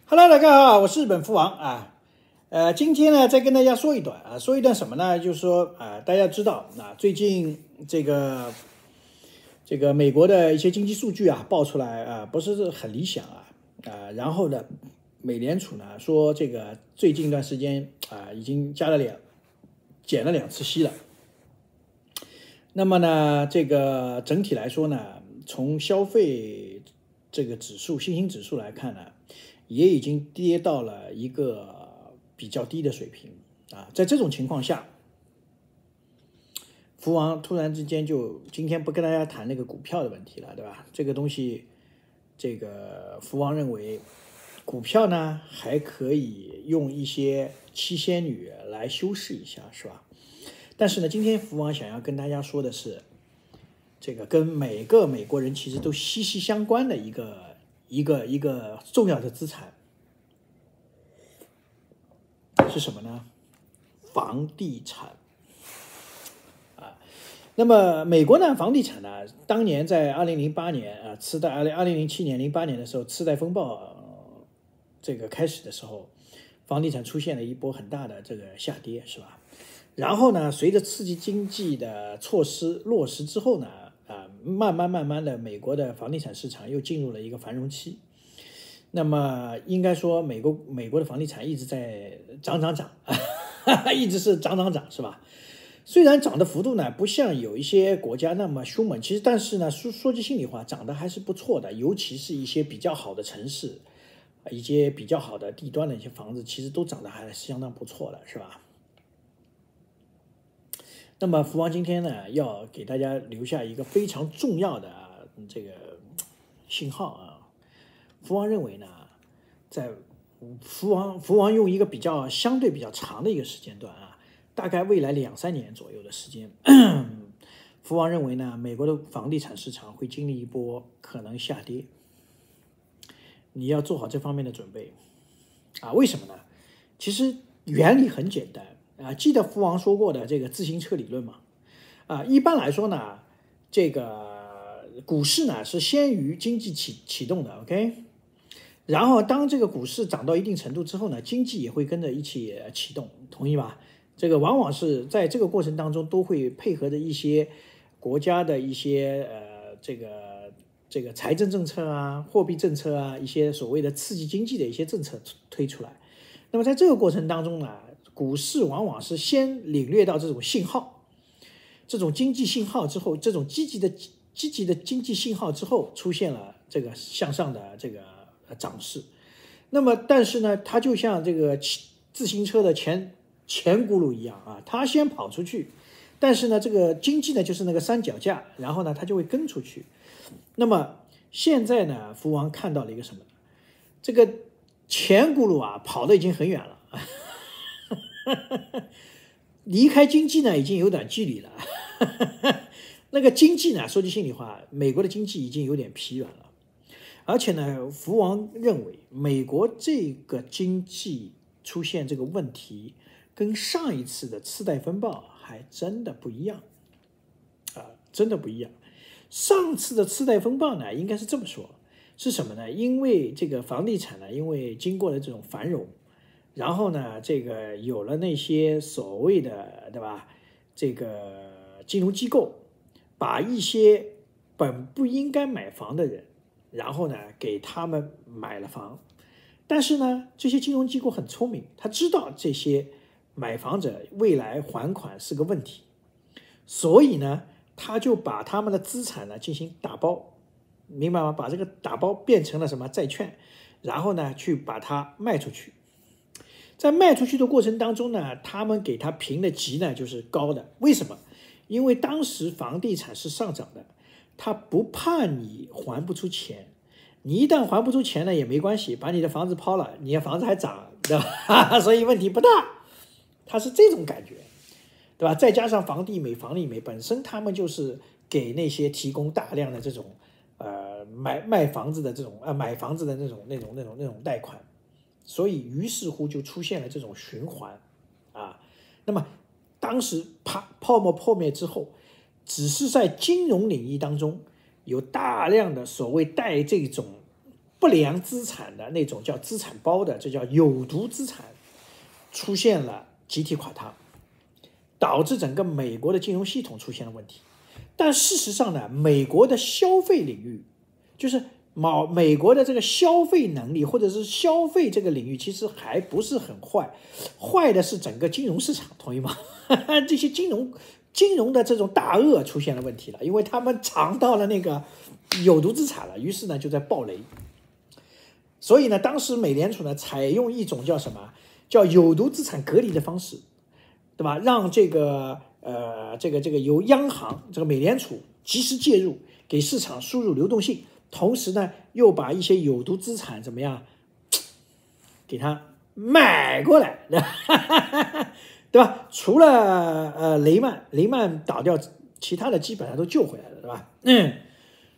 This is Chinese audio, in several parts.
Hello，大家好，我是日本福王啊。今天呢，再跟大家说一段啊，说一段什么呢？就是说啊，大家知道啊，最近这个美国的一些经济数据啊爆出来啊，不是很理想然后呢，美联储呢说这个最近一段时间啊，已经减了2次息了。那么呢，这个整体来说呢，从消费这个指数、信心指数来看呢，也已经跌到了一个比较低的水平啊。在这种情况下，福王突然之间就今天不跟大家谈那个股票的问题了，对吧？这个东西，这个福王认为，股票呢还可以用一些七仙女来修饰一下，是吧？但是呢，今天福王想要跟大家说的是，这个跟每个美国人其实都息息相关的一个重要的资产是什么呢？房地产啊。那么美国呢，房地产呢，当年在2008年啊，2007年、08年的时候，次贷风暴这个开始的时候，房地产出现了一波很大的这个下跌，是吧？然后呢，随着刺激经济的措施落实之后呢，慢慢的，美国的房地产市场又进入了一个繁荣期。那么应该说，美国的房地产一直在涨，一直是涨，是吧？虽然涨的幅度呢，不像有一些国家那么凶猛，其实但是呢，说句心里话，涨得还是不错的，尤其是一些比较好的城市，一些比较好的地端的一些房子，其实都涨得还是相当不错的，是吧？那么福王今天呢，要给大家留下一个非常重要的这个信号啊。福王认为呢，在福王用一个相对比较长的一个时间段啊，大概未来2-3年左右的时间，福王认为呢，美国的房地产市场会经历一波可能下跌，你要做好这方面的准备啊。为什么呢？其实原理很简单啊，记得福王说过的这个自行车理论吗？一般来说呢，这个股市呢是先于经济启动的 ，OK， 然后当这个股市涨到一定程度之后呢，经济也会跟着一起启动，同意吧？这个往往是在这个过程当中都会配合着一些国家的一些这个财政政策啊、货币政策啊，一些所谓的刺激经济的一些政策推出来。那么在这个过程当中呢，股市往往是先领略到这种信号，这种经济信号之后，这种积极的经济信号之后，出现了这个向上的这个涨势。那么但是呢，它就像这个自行车的前轱辘一样啊，它先跑出去，但是呢，这个经济呢就是那个三脚架，然后呢它就会跟出去。那么现在呢，福王看到了一个什么？这个前轱辘啊跑得已经很远了，离开经济呢已经有点距离了。那个经济呢，说句心里话，美国的经济已经有点疲软了，而且呢，福王认为美国这个经济出现这个问题，跟上一次的次贷风暴还真的不一样真的不一样。上次的次贷风暴呢，应该是这么说，是什么呢？因为这个房地产呢，因为经过了这种繁荣，然后呢，这个有了那些所谓的，对吧？这个金融机构把一些本不应该买房的人，然后呢，给他们买了房。但是呢，这些金融机构很聪明，他知道这些买房者未来还款是个问题，所以呢，他就把他们的资产呢进行打包，明白吗？把这个打包变成了什么债券，然后呢，去把它卖出去。在卖出去的过程当中呢，他们给他评的级呢就是高的。为什么？因为当时房地产是上涨的，他不怕你还不出钱，你一旦还不出钱呢也没关系，把你的房子抛了，你的房子还涨，对吧？所以问题不大，他是这种感觉，对吧？再加上房利美本身他们就是给那些提供大量的这种卖房子的这种买房子的那种贷款。所以于是乎就出现了这种循环那么当时泡沫破灭之后，只是在金融领域当中有大量的所谓带这种不良资产的那种叫资产包的，这叫有毒资产，出现了集体垮塌，导致整个美国的金融系统出现了问题。但事实上呢，美国的消费领域，就是美国的这个消费能力或者是消费这个领域，其实还不是很坏，坏的是整个金融市场，同意吗？这些金融的这种大鳄出现了问题了，因为他们尝到了那个有毒资产了，于是呢就在爆雷。所以呢，当时美联储呢采用一种叫什么，叫有毒资产隔离的方式，对吧？让这个由央行这个美联储及时介入，给市场输入流动性，同时呢又把一些有毒资产怎么样，给它买过来，对吧？除了雷曼倒掉，其他的基本上都救回来了，对吧？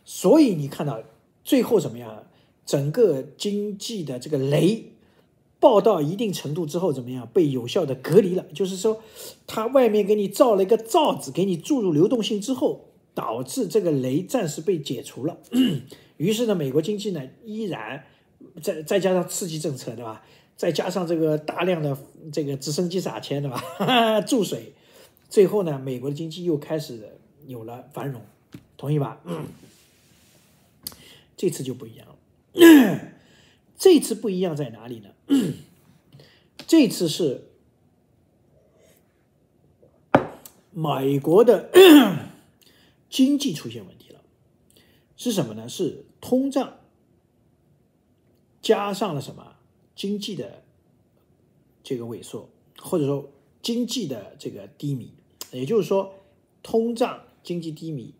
所以你看到最后怎么样？整个经济的这个雷爆到一定程度之后怎么样？被有效的隔离了，就是说它外面给你罩了一个罩子，给你注入流动性之后，导致这个雷暂时被解除了。于是呢，美国经济呢依然再加上刺激政策，对吧？再加上这个大量的这个直升机撒钱，对吧？注水，最后呢，美国的经济又开始有了繁荣，同意吧？这次就不一样了。这次不一样在哪里呢？这次是美国的经济出现问题了，是什么呢？是通胀加上了什么？经济的这个萎缩，或者说经济的这个低迷，也就是说通胀、经济低迷，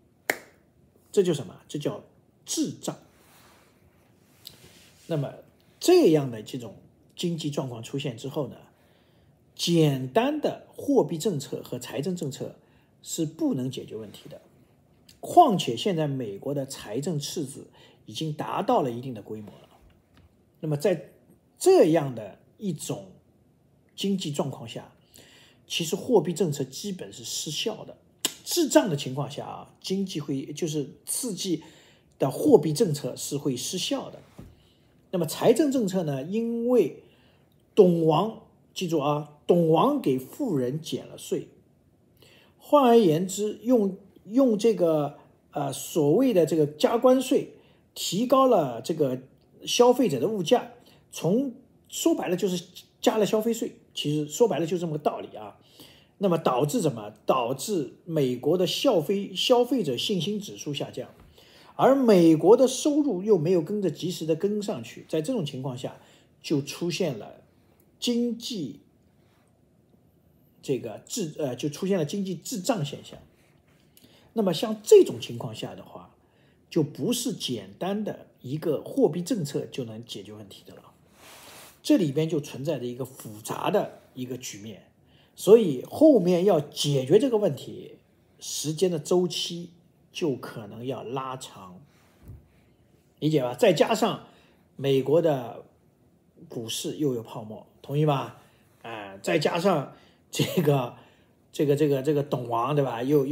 这就什么？这叫滞胀。那么这样的这种经济状况出现之后呢，简单的货币政策和财政政策是不能解决问题的。况且现在美国的财政赤字已经达到了一定的规模了。那么在这样的一种经济状况下，其实货币政策基本是失效的。滞胀的情况下啊，经济就是刺激的货币政策是会失效的。那么财政政策呢？因为董王，记住啊，董王给富人减了税，换而言之，用这个所谓的这个加关税，提高了这个消费者的物价，说白了就是加了消费税，其实说白了就这么个道理啊。那么导致什么？导致美国的消费者信心指数下降。而美国的收入又没有跟着及时的跟上去，在这种情况下，就出现了经济就出现了经济滞胀现象。那么像这种情况下的话，就不是简单的一个货币政策就能解决问题的了，这里边就存在着一个复杂的一个局面，所以后面要解决这个问题，时间的周期就可能要拉长，理解吧？再加上美国的股市又有泡沫，同意吧？再加上这个董王，对吧？又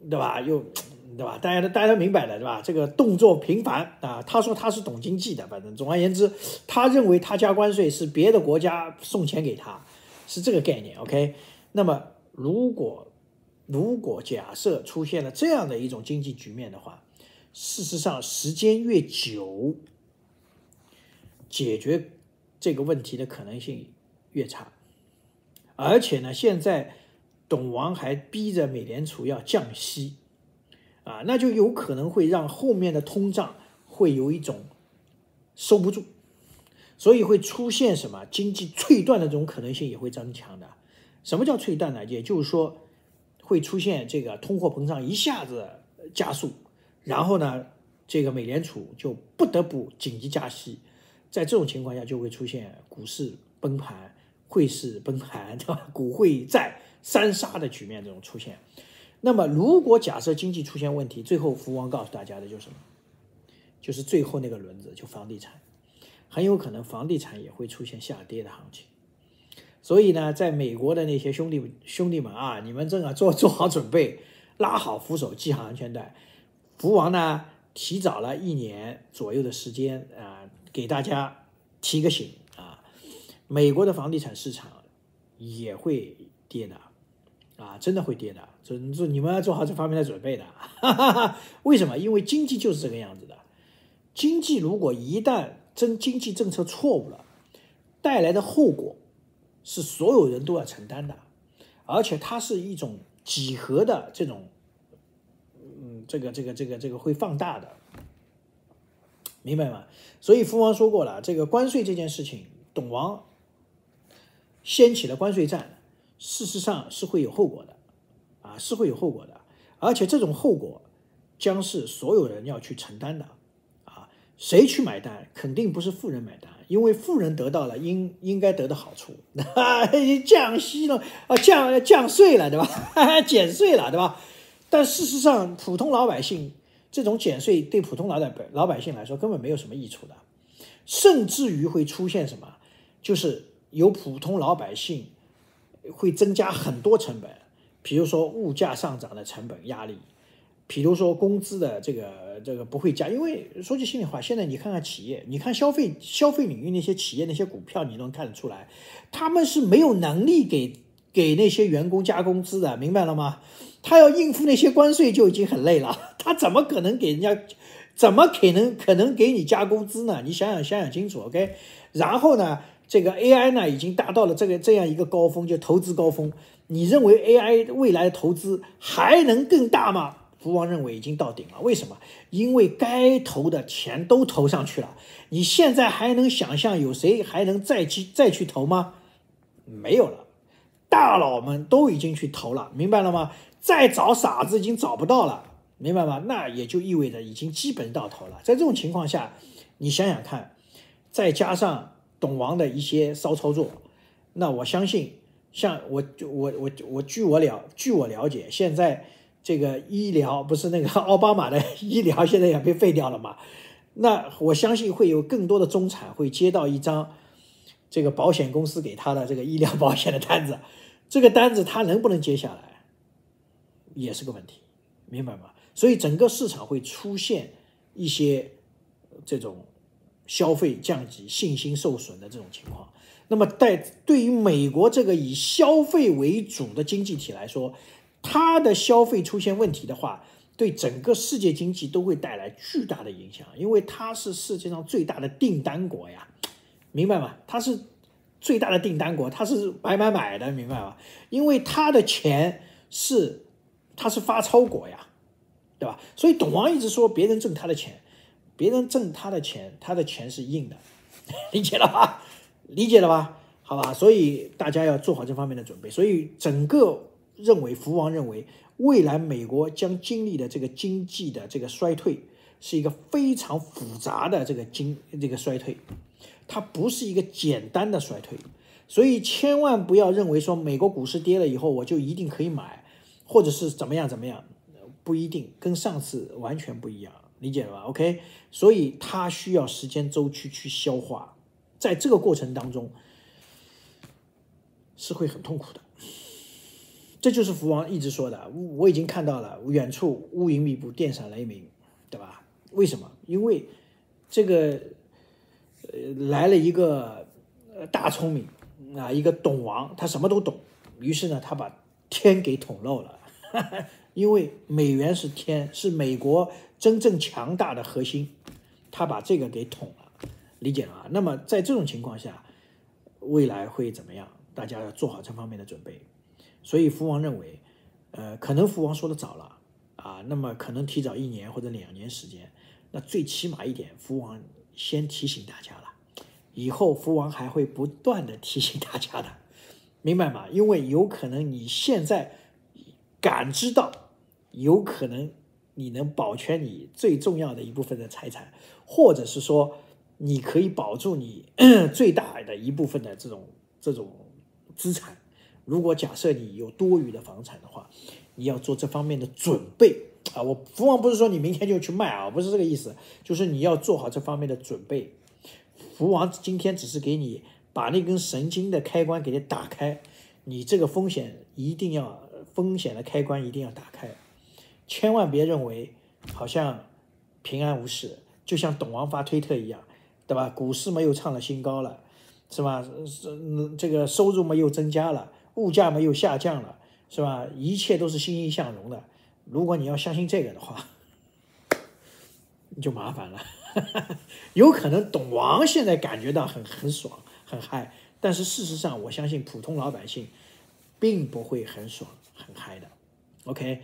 对吧？对吧？大家都明白了，对吧？这个动作频繁啊，他说他是懂经济的，反正总而言之，他认为他加关税是别的国家送钱给他，是这个概念。OK， 那么如果假设出现了这样的一种经济局面的话，事实上时间越久，解决这个问题的可能性越差。而且呢，现在董王还逼着美联储要降息那就有可能会让后面的通胀会有一种收不住，所以会出现什么经济脆断的这种可能性也会增强的。什么叫脆断呢？也就是说会出现这个通货膨胀一下子加速，然后呢，这个美联储就不得不紧急加息，在这种情况下就会出现股市崩盘、汇市崩盘、股汇债三杀的局面这种出现。那么如果假设经济出现问题，最后福王告诉大家的就是什么？就是最后那个轮子，就房地产，很有可能房地产也会出现下跌的行情。所以呢，在美国的那些兄弟们你们正做好准备，拉好扶手，系好安全带。福王呢提早了1年左右的时间给大家提个醒美国的房地产市场也会跌的真的会跌的，你们要做好这方面的准备的。为什么？因为经济就是这个样子的。经济如果一旦经济政策错误了，带来的后果是所有人都要承担的，而且它是一种几何的这种，这个会放大的，明白吗？所以福王说过了，这个关税这件事情，董王掀起了关税战，事实上是会有后果的是会有后果的，而且这种后果将是所有人要去承担的谁去买单？肯定不是富人买单，因为富人得到了应该得的好处，降息了降税了，对吧？减税了，对吧？但事实上，普通老百姓这种减税对普通老百姓来说根本没有什么益处的，甚至于会出现什么？就是有普通老百姓会增加很多成本，比如说物价上涨的成本压力，比如说工资的这个不会加，因为说句心里话，现在你看看企业，你看消费领域那些企业那些股票，你能看得出来，他们是没有能力给那些员工加工资的，明白了吗？他要应付那些关税就已经很累了，他怎么可能给人家，怎么可能给你加工资呢？你想想清楚 ，OK？ 然后呢，这个 AI 呢已经达到了这样一个高峰，就投资高峰。你认为 AI 未来的投资还能更大吗？福王认为已经到顶了。为什么？因为该投的钱都投上去了，你现在还能想象有谁还能再去投吗？没有了，大佬们都已经去投了，明白了吗？再找傻子已经找不到了，明白吗？那也就意味着已经基本到头了。在这种情况下，你想想看，再加上董王的一些骚操作，那我相信，像据我了解，现在这个医疗不是那个奥巴马的医疗现在也被废掉了嘛？那我相信会有更多的中产会接到一张这个保险公司给他的这个医疗保险的单子，这个单子他能不能接下来也是个问题，明白吗？所以整个市场会出现一些这种消费降级、信心受损的这种情况。那么对于美国这个以消费为主的经济体来说，它的消费出现问题的话，对整个世界经济都会带来巨大的影响，因为它是世界上最大的订单国呀，明白吗？它是最大的订单国，它是买的，明白吗？因为它的钱它是发钞国呀，对吧？所以董王一直说别人挣他的钱，别人挣他的钱，他的钱是硬的，理解了吧？理解了吧？好吧，所以大家要做好这方面的准备。所以福王认为，未来美国将经历的这个经济的这个衰退，是一个非常复杂的这个衰退，它不是一个简单的衰退。所以千万不要认为说美国股市跌了以后我就一定可以买，或者是怎么样，不一定，跟上次完全不一样，理解了吧 ？OK， 所以它需要时间周期去消化，在这个过程当中是会很痛苦的。这就是福王一直说的，我已经看到了远处乌云密布，电闪雷鸣，对吧？为什么？因为这个来了一个大聪明一个懂王，他什么都懂，于是呢，他把天给捅漏了。因为美元是天，是美国真正强大的核心，他把这个给捅了，理解了吗？那么在这种情况下，未来会怎么样？大家要做好这方面的准备。所以福王认为，可能福王说的早了那么可能提早1年或者2年时间，那最起码一点，福王先提醒大家了，以后福王还会不断的提醒大家的，明白吗？因为有可能你现在感知到，有可能你能保全你最重要的一部分的财产，或者是说你可以保住你最大的一部分的这种资产。如果假设你有多余的房产的话，你要做这方面的准备我福王不是说你明天就去卖不是这个意思，就是你要做好这方面的准备。福王今天只是给你把那根神经的开关给你打开，你这个风险的开关一定要打开，千万别认为好像平安无事，就像董王发推特一样，对吧？股市嘛又创了新高了，是吧？这个收入嘛又增加了，物价嘛又下降了，是吧？一切都是欣欣向荣的。如果你要相信这个的话，你就麻烦了。有可能董王现在感觉到很爽很嗨，但是事实上我相信普通老百姓并不会很爽很嗨的。 OK，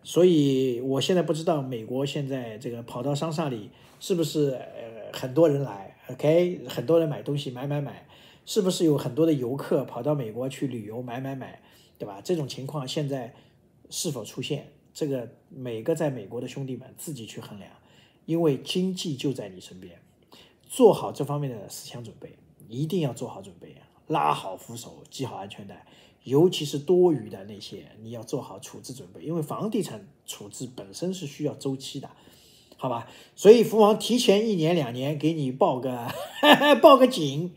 所以我现在不知道美国现在这个跑到商场里是不是很多人来 OK， 很多人买东西买，是不是有很多的游客跑到美国去旅游买，对吧？这种情况现在是否出现，这个每个在美国的兄弟们自己去衡量，因为经济就在你身边，做好这方面的思想准备，一定要做好准备，拉好扶手，系好安全带，尤其是多余的那些，你要做好处置准备，因为房地产处置本身是需要周期的，好吧？所以福王提前1年2年给你报个报个警，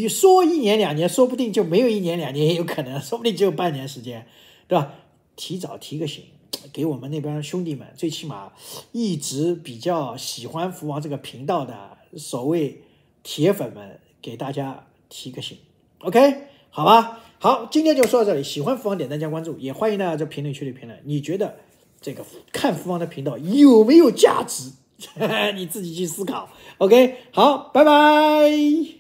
说1年2年，说不定就没有1年2年，也有可能，说不定只有半年时间，对吧？提早提个醒，给我们那边兄弟们，最起码一直比较喜欢福王这个频道的所谓铁粉们，给大家提个醒 ，OK， 好吧？好，今天就说到这里。喜欢福王点赞加关注，也欢迎大家在评论区里评论，你觉得这个看福王的频道有没有价值？你自己去思考。OK， 好，拜拜。